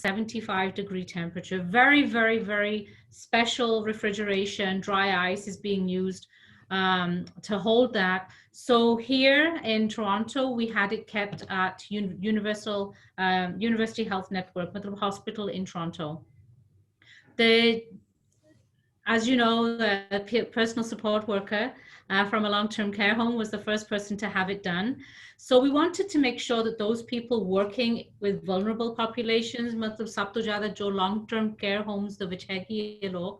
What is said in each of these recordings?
75-degree temperature. Very, very, very special refrigeration, dry ice is being used to hold that. So here in Toronto, we had it kept at University Health Network, Matlab Hospital in Toronto. As you know, the personal support worker from a long-term care home was the first person to have it done. So we wanted to make sure that those people working with vulnerable populations, matlab sab to zyada jo long-term care homes the vich hai log,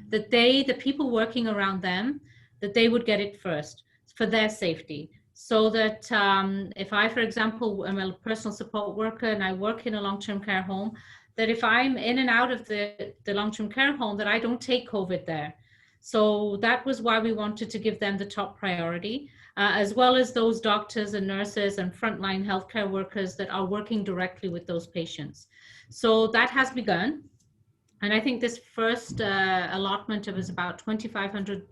that the people working around them, that they would get it first for their safety. So that if I, for example, am a personal support worker and I work in a long-term care home, that if I'm in and out of the long-term care home, that I don't take COVID there. So that was why we wanted to give them the top priority, as well as those doctors and nurses and frontline healthcare workers that are working directly with those patients. So that has begun. And I think this first allotment of is about 2,500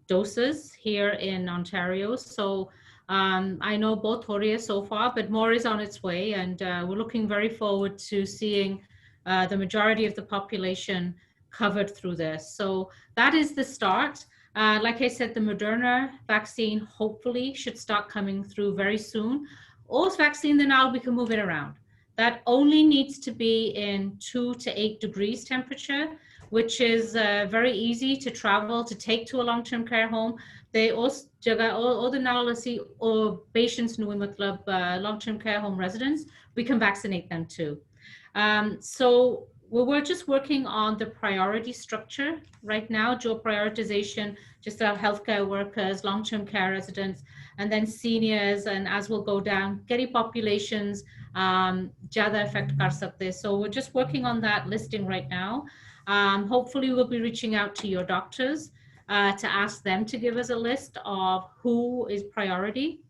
doses here in Ontario. So I know both Horia so far, but more is on its way. And we're looking very forward to seeing the majority of the population covered through this. So that is the start. Like I said, the Moderna vaccine hopefully should start coming through very soon. O's vaccine, then now we can move it around. That only needs to be in 2 to 8 degrees temperature, which is very easy to travel, to take to a long-term care home. They also all the analysis or patients who long-term care home residents, we can vaccinate them too. So we're just working on the priority structure right now, dual prioritization, just our healthcare workers, long-term care residents, and then seniors, and as we'll go down, getting populations ज़्यादा affect कर सकते. So we're just working on that listing right now. Hopefully we'll be reaching out to your doctors to ask them to give us a list of who is priority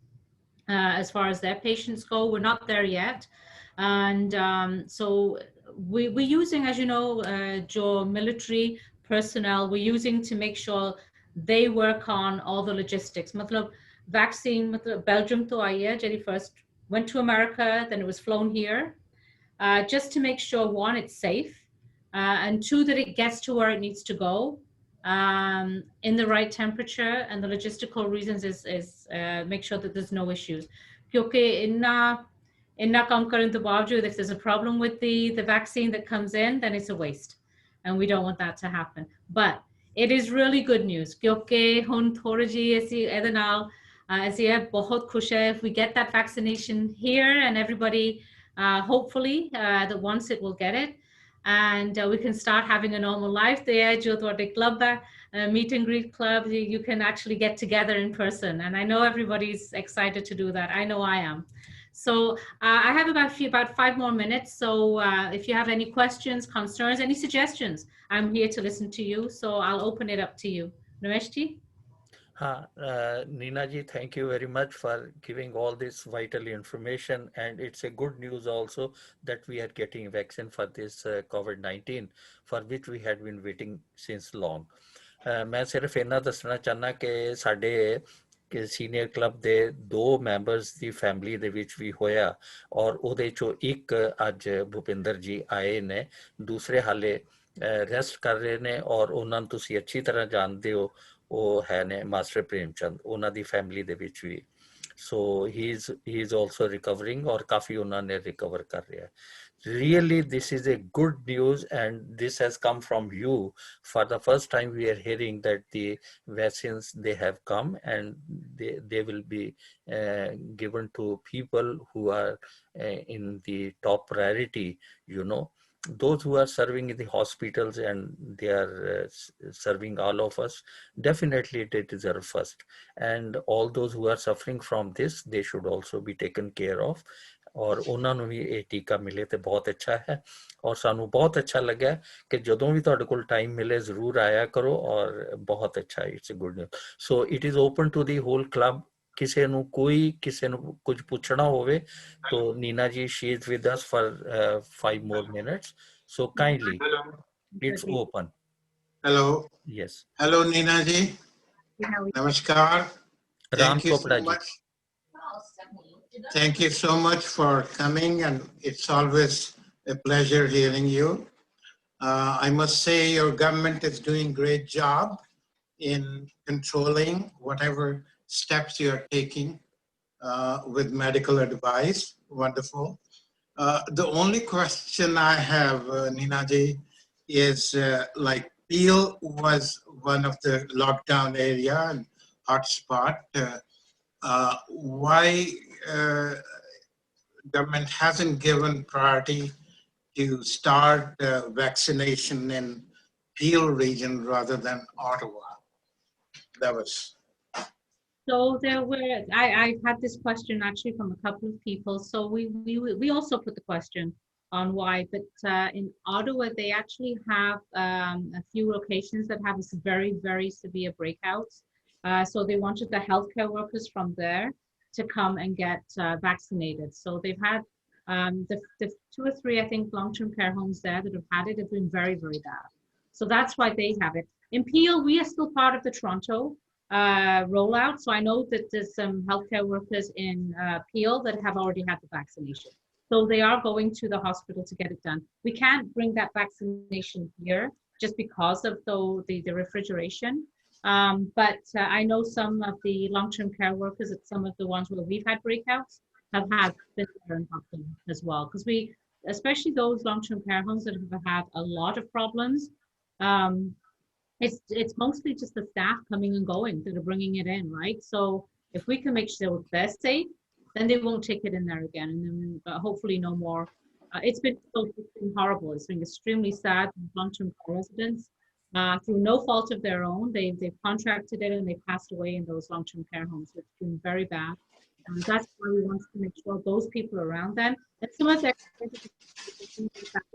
as far as their patients go. We're not there yet. And so we're using, as you know, Joe, military personnel, we're using to make sure they work on all the logistics. Matlab, vaccine, matlab, Belgium to aaya, Jerry first went to America, then it was flown here, just to make sure, one, it's safe, and two, that it gets to where it needs to go in the right temperature, and the logistical reasons is make sure that there's no issues. Kyunki inna kam karan to baavjood, if there's a problem with the vaccine that comes in, then it's a waste, and we don't want that to happen. But it is really good news. Kyunki hun thora ji aisi ede naal bahut khush hai if we get that vaccination here, and everybody hopefully that once it will get it, and we can start having a normal life there. Jo ਤੁਹਾਡੇ club meet and greet club, you can actually get together in person, and I know everybody's excited to do that. I know I am. So I have about 5 more minutes. So if you have any questions, concerns, any suggestions, I'm here to listen to you. So I'll open it up to you. Namesh ji? Neena ji, thank you very much for giving all this vital information, and it's a good news also that we are getting vaccine for this COVID-19, for which we had been waiting since long. मैं सिर्फ इन्ना दसना चाहना कि साडे कि senior club दे 2 members दी family दे विच भी होया, और ਉਹਦੇ ਚੋਂ ਇੱਕ ਅੱਜ ਭੁਪਿੰਦਰ ਜੀ ਆਏ ਨੇ, ਦੂਸਰੇ ਹਾਲੇ ਰੈਸਟ ਕਰ ਰਹੇ ਨੇ, ਔਰ ਉਹਨਾਂ ਨੂੰ ਤੁਸੀਂ ਅੱਛੀ ਤਰ੍ਹਾਂ ਜਾਣਦੇ ਹੋ, ਉਹ ਹੈ ਨੇ ਮਾਸਟਰ ਪ੍ਰੇਮਚੰਦ, ਉਹਨਾਂ ਦੀ ਫੈਮਿਲੀ ਦੇ ਵਿੱਚ ਵੀ. So he is also recovering, और काफी उन्होंने recover कर रहा है. Really, this is a good news, and this has come from you. For the first time, we are hearing that the vaccines, they have come, and they will be given to people who are in the top priority, you know. Those who are serving in the hospitals and they are serving all of us, definitely they deserve first. And all those who are suffering from this, they should also be taken care of. और उन्होंने भी ये टीका मिले तो बहुत अच्छा है, और सानू बहुत अच्छा लगा कि जदों भी तुहाडे कोल टाइम मिले जरूर आया करो, और बहुत अच्छा, it's a good news. So it is open to the whole club. ਕਿਸੇ ਨੂੰ ਕੁਝ ਪੁੱਛਣਾ ਹੋਵੇ तो नीना जी, she is with us for 5 more minutes, so kindly. Hello. It's open. Hello. Yes. Hello, Neena ji. Namaskar. Ram Chopra ji. Thank you so much for coming, and it's always A pleasure hearing you. I must say your government is doing great job in controlling whatever steps you are taking with medical advice. Wonderful. The only question I have, Nina ji, is like Peel was one of the lockdown area and hotspot. Why government hasn't given priority to start vaccination in Peel region rather than Ottawa? That was. So there were, I had this question actually from a couple of people. So we also put the question on why, but in Ottawa, they actually have a few locations that have very, very severe breakouts. So they wanted the healthcare workers from there to come and get vaccinated. So they've had the 2 or 3, I think, long-term care homes there that have had it have been very, very bad. So that's why they have it. In Peel, we are still part of the Toronto rollout. So I know that there's some healthcare workers in Peel that have already had the vaccination. So they are going to the hospital to get it done. We can't bring that vaccination here just because of the refrigeration. But I know some of the long-term care workers at some of the ones where we've had breakouts have had been there in Buckland as well. Because especially those long-term care homes that have had a lot of problems, it's mostly just the staff coming and going that are bringing it in, right? So if we can make sure they're safe, then they won't take it in there again, and then hopefully no more. It's been horrible. It's been extremely sad. Long-term care residents, through no fault of their own, they've contracted it and they passed away in those long-term care homes. It's been very bad. And that's why we want to make sure those people around them, and some of their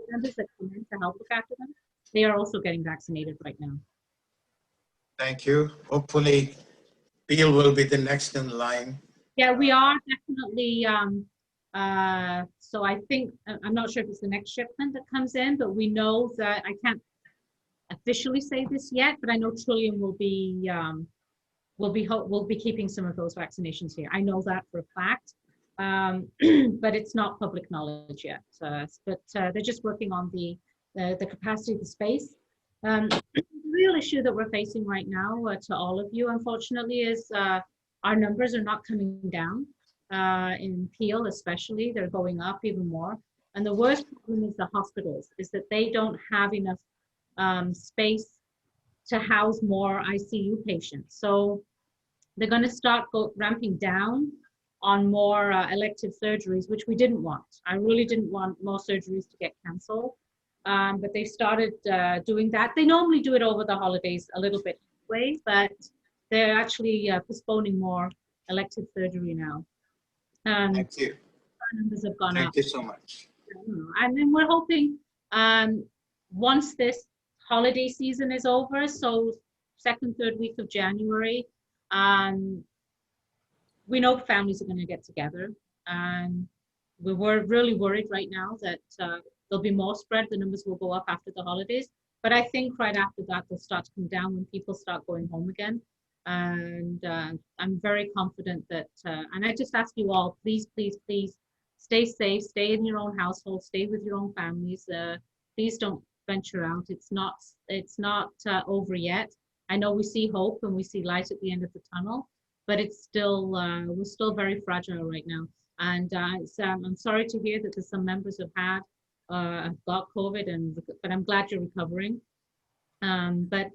members that come in to help look after them, they are also getting vaccinated right now. Thank you. Hopefully, Peel will be the next in line. Yeah, we are definitely. So I think, I'm not sure if it's the next shipment that comes in, but we know that, I can't officially say this yet, but I know Trillium will be keeping some of those vaccinations here. I know that for a fact, but it's not public knowledge yet. But they're just working on the capacity of the space. The real issue that we're facing right now, to all of you, unfortunately, is our numbers are not coming down. In Peel especially, they're going up even more. And the worst problem is the hospitals, is that they don't have enough space to house more ICU patients. So they're going to start ramping down on more elective surgeries, which we didn't want. I really didn't want more surgeries to get canceled. But they started doing that. They normally do it over the holidays a little bit anyway, but they're actually postponing more elective surgery now. Thank you. Numbers have gone up. Thank you so much. And then we're hoping once this holiday season is over, so 2nd, 3rd week of January, we know families are going to get together. And we're really worried right now that there'll be more spread. The numbers will go up after the holidays. But I think right after that, they'll start to come down when people start going home again. And I'm very confident that, and I just ask you all, please, please, please stay safe, stay in your own household, stay with your own families. Please don't venture out. It's not over yet. I know we see hope and we see light at the end of the tunnel, but it's still, we're still very fragile right now. And I'm sorry to hear that there's some members who've got COVID, but I'm glad you're recovering. But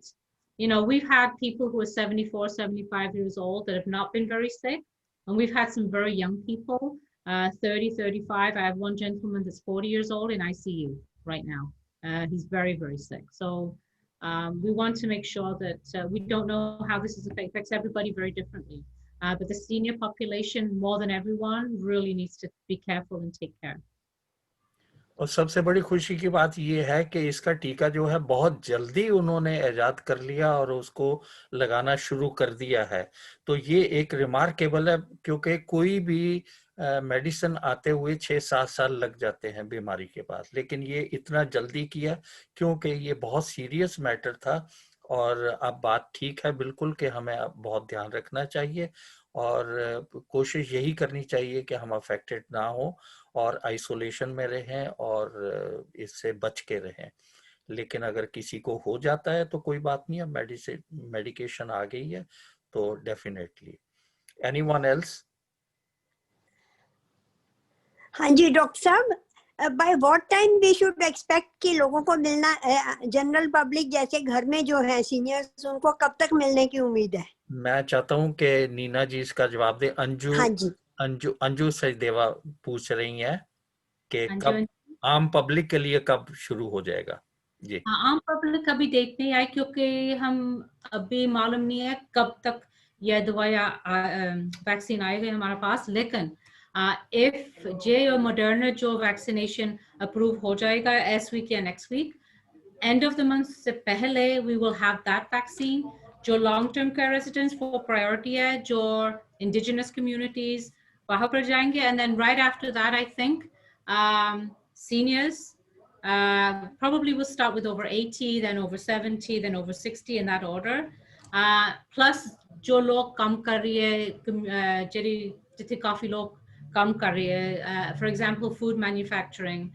you know, we've had people who are 74, 75 years old that have not been very sick. And we've had some very young people, 30, 35. I have one gentleman that's 40 years old in ICU right now. He's very, very sick. So we want to make sure that we don't know how this affects everybody very differently. But the senior population, more than everyone, really needs to be careful and take care. और सबसे बड़ी खुशी की बात ये है कि इसका टीका जो है बहुत जल्दी उन्होंने इजाद कर लिया और उसको लगाना शुरू कर दिया है। तो ये एक रिमार्केबल है, क्योंकि कोई भी मेडिसिन आते हुए 6-7 साल लग जाते हैं बीमारी के बाद, लेकिन ये इतना जल्दी किया क्योंकि ये बहुत सीरियस मैटर था। और अब बात ठीक है बिल्कुल कि हमें अब बहुत ध्यान रखना चाहिए और कोशिश यही करनी चाहिए कि हम अफेक्टेड ना हो और आइसोलेशन में रहें और इससे बच के रहें। लेकिन अगर किसी को हो जाता है तो कोई बात नहीं, अब मेडिकेशन आ गई है तो डेफिनेटली। Anyone else? हाँ जी डॉक्टर साहब, by what time we should expect कि लोगों को मिलना, जनरल पब्लिक जैसे घर में जो है सीनियर्स, उनको कब तक मिलने की उम्मीद है? मैं चाहता हूं कि नीना जी इसका जवाब दे। अंजू, हाँ जी। अंजू सचदेवा पूछ रही हैं कि हाँ कब जी। आम पब्लिक के लिए कब शुरू हो जाएगा जी। हाँ, आम पब्लिक अभी देख नहीं आए क्योंकि हम अभी मालूम नहीं है कब तक यह दवाइयाँ वैक्सीन आएगा हमारे पास। लेकिन इफ जे और मॉडर्ना जो वैक्सीनेशन अप्रूव हो जाएगा इस वीक या next week, end of the month से पहले we will have that vaccine. जो लॉन्ग टर्म केयर रेजिडेंट्स वो प्रायोरिटी है, जो इंडिजिनस कम्युनिटीज वहाँ पर जाएंगे, and then right after that I think seniors probably we'll start with over 80, then over 70, then over 60 in that order. Plus जो लोग काम कर रही है, जितने काफी लोग काम कर रही है, for example food manufacturing,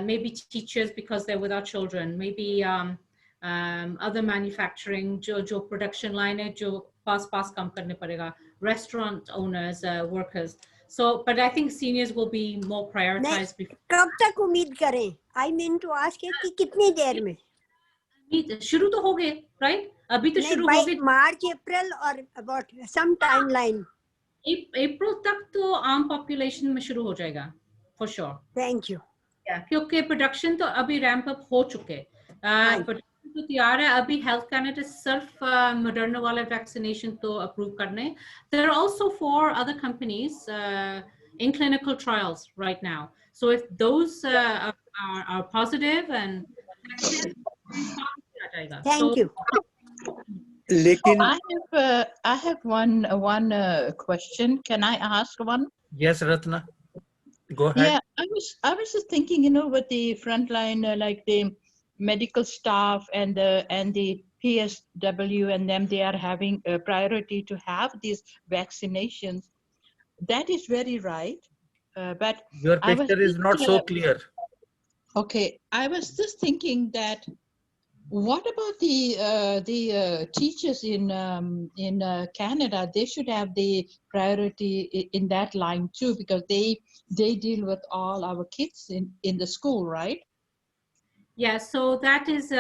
maybe teachers because they're without children, maybe other manufacturing जो production line है जो पास काम करने पड़ेगा, restaurant owners, workers. So, but I think seniors will be more prioritized. कब तक उम्मीद करें? I mean to ask है कि कितनी देर में? शुरू तो हो गए, right? अभी तो शुरू हो गए। मार्च, अप्रैल और about some timeline. अप्रैल तक तो आम पॉपुलेशन में शुरू हो जाएगा, for sure. Thank you. क्योंकि प्रोडक्शन तो अभी रैंप अप हो चुके हैं, प्रोडक्शन तो तैयार है। अभी हेल्थ कैनेडा सिर्फ मॉडर्ना वाला वैक्सीनेशन तो अप्रूव करने। There are also 4 other companies in clinical trials right now, so if those are positive and thank you. लेकिन I have one question. Can I ask one? Yes, Ratna, go ahead. Yeah, I was just thinking, with the frontline, like the medical staff and the PSW and them, they are having a priority to have these vaccinations. That is very right. But Your picture is not so clear. Okay, I was just thinking that what about the teachers in Canada? They should have the priority in that line too, because they deal with all our kids in the school, right? Yeah, so that is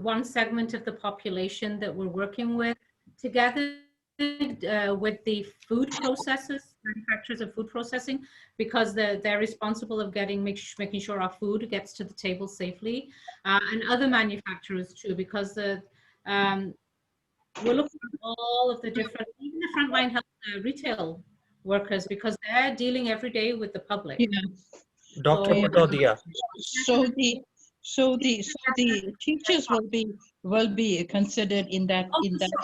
one segment of the population that we're working with together with the food processors, manufacturers of food processing, because they're responsible of making sure our food gets to the table safely, and other manufacturers too, because we're looking at all of the different, even the frontline health retail workers, because they're dealing every day with the public. Yeah. Dr. Patodia. So the teachers will be considered in that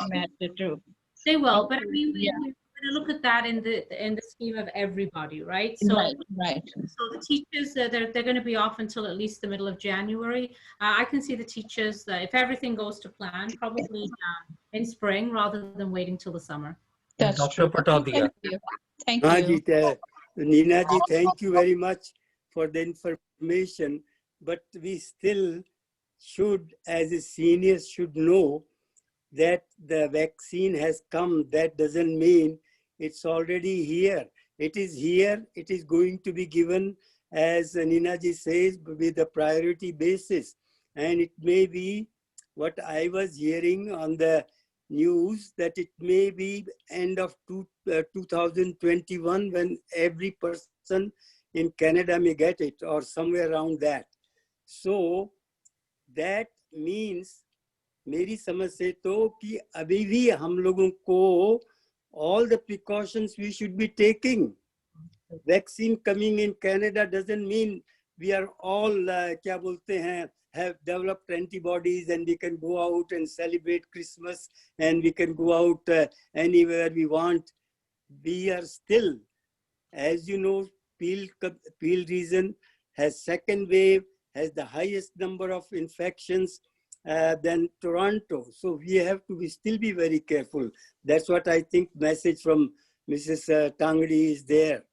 matter too. They will, but I Okay, mean, yeah. we're going to look at that in the scheme of everybody, right? So, Right. so the teachers, they're going to be off until at least the middle of January. I can see the teachers, if everything goes to plan, probably in spring rather than waiting till the summer. That's Dr. true. Patodia. Thank you. Neena ji, thank you very much for the information. But we still should, as a seniors, should know that the vaccine has come. That doesn't mean it's already here. It is here. It is going to be given, as Neena ji says, with a priority basis. And it may be what I was hearing on the news, that it may be end of 2021 when every person in Canada may get it, or somewhere around that. So that means, मेरी समझ से तो कि अभी भी हम लोगों को all the precautions we should be taking. Vaccine coming in Canada doesn't mean we are all क्या बोलते हैं, have developed antibodies and we can go out and celebrate Christmas and we can go out anywhere we want. We are still, as you know, Peel region has second wave, has the highest number of infections than Toronto. So we have to still be very careful. That's what I think message from Mrs. Tangri is there.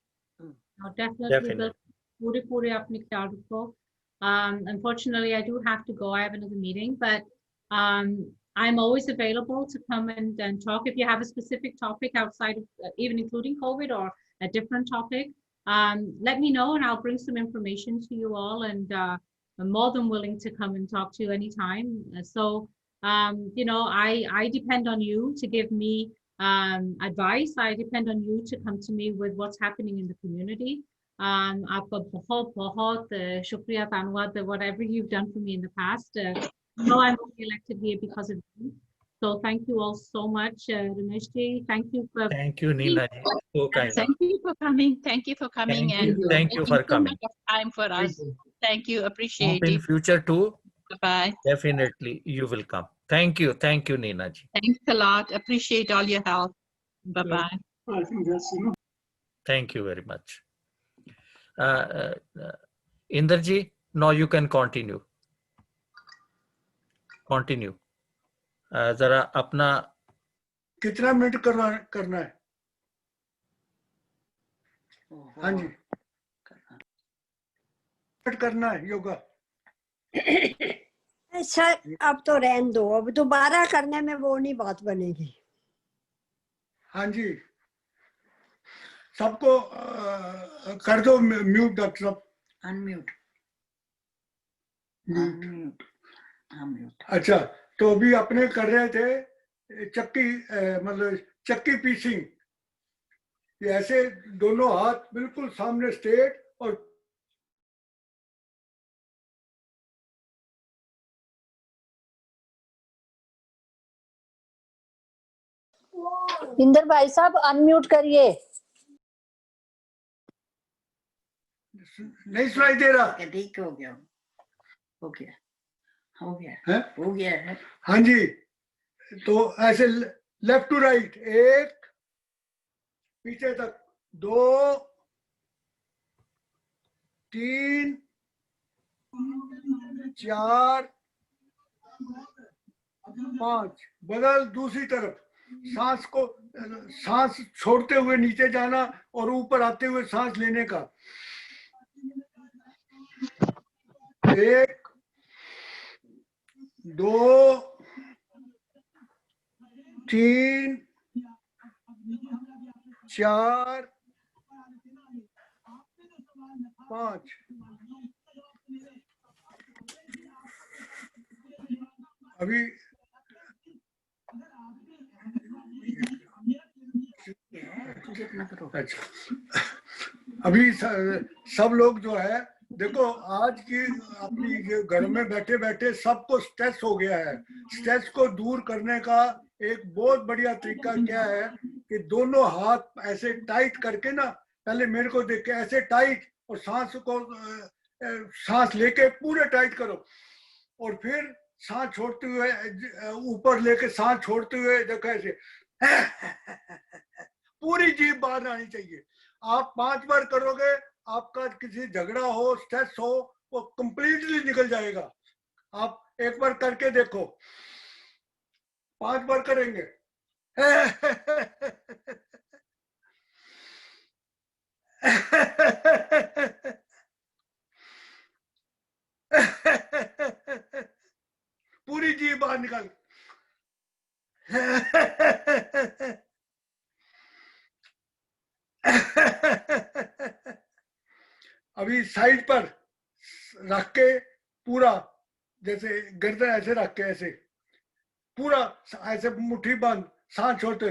Definitely. पूरे अपने ख्याल रखो. Unfortunately, I do have to go. I have another meeting, but I'm always available to come and talk. If you have a specific topic outside of even including COVID or a different topic, let me know and I'll bring some information to you all. And I'm more than willing to come and talk to you anytime. So, you know, I depend on you to give me advice. I depend on you to come to me with what's happening in the community. आपका बहुत बहुत शुक्रिया धन्यवाद whatever you've done for me in the past. No, I'm only elected here because of you. So thank you all so much, Ramesh ji. Thank you for. Thank you, Neena ji. So kind. Thank you for coming. Thank you for coming Thank you. and Thank you making for so coming. much of time for us. Thank you. Appreciate Hope in it. future too, Bye. definitely you will come. Thank you, Neena ji. Thanks a lot. Appreciate all your help. Bye bye. I think that's enough. Thank you very much. Inder ji, now you can continue. Continue. जरा अपना कितना minute करना है? हाँ जी, करना है yoga. Sir अब तो रहने दो, अब दोबारा करने में वो नहीं बात बनेगी. हाँ जी, सबको कर दो म्यूट डॉक्टर साहब. अनम्यूट. म्यूट. अनम्यूट. अच्छा, तो अभी अपने कर रहे थे चक्की, मतलब चक्की पीसिंग. ये ऐसे दोनों हाथ बिल्कुल सामने स्ट्रेट और इंदर भाई साहब अनम्यूट करिए. नहीं सुनाई दे रहा. ठीक हो गया. हो गया. हो गया है? हो गया है. हाँ जी, तो ऐसे लेफ्ट टू राइट, एक पीछे तक, 2 3 4 5. बदल दूसरी तरफ. सांस छोड़ते हुए नीचे जाना और ऊपर आते हुए सांस लेने का. 1 2 3 4 5. अभी जितना करो. अच्छा, अभी सब लोग जो है, देखो आज की अपनी घर में बैठे बैठे सबको स्ट्रेस हो गया है. स्ट्रेस को दूर करने का एक बहुत बढ़िया तरीका क्या है कि दोनों हाथ ऐसे टाइट करके ना, पहले मेरे को देख के ऐसे टाइट, और सांस लेके पूरे टाइट करो, और फिर सांस छोड़ते हुए ऊपर लेके सांस छोड़ते हुए देखो ऐसे पूरी जीभ बाहर आनी चाहिए. आप 5 बार करोगे, आपका किसी झगड़ा हो, स्ट्रेस हो, वो कंप्लीटली निकल जाएगा. आप एक बार करके देखो. 5 बार करेंगे. पूरी जीभ बाहर निकाल. अभी साइड पर रख के पूरा, जैसे गर्दन ऐसे रख के, ऐसे पूरा ऐसे मुट्ठी बंद, सांस छोड़ते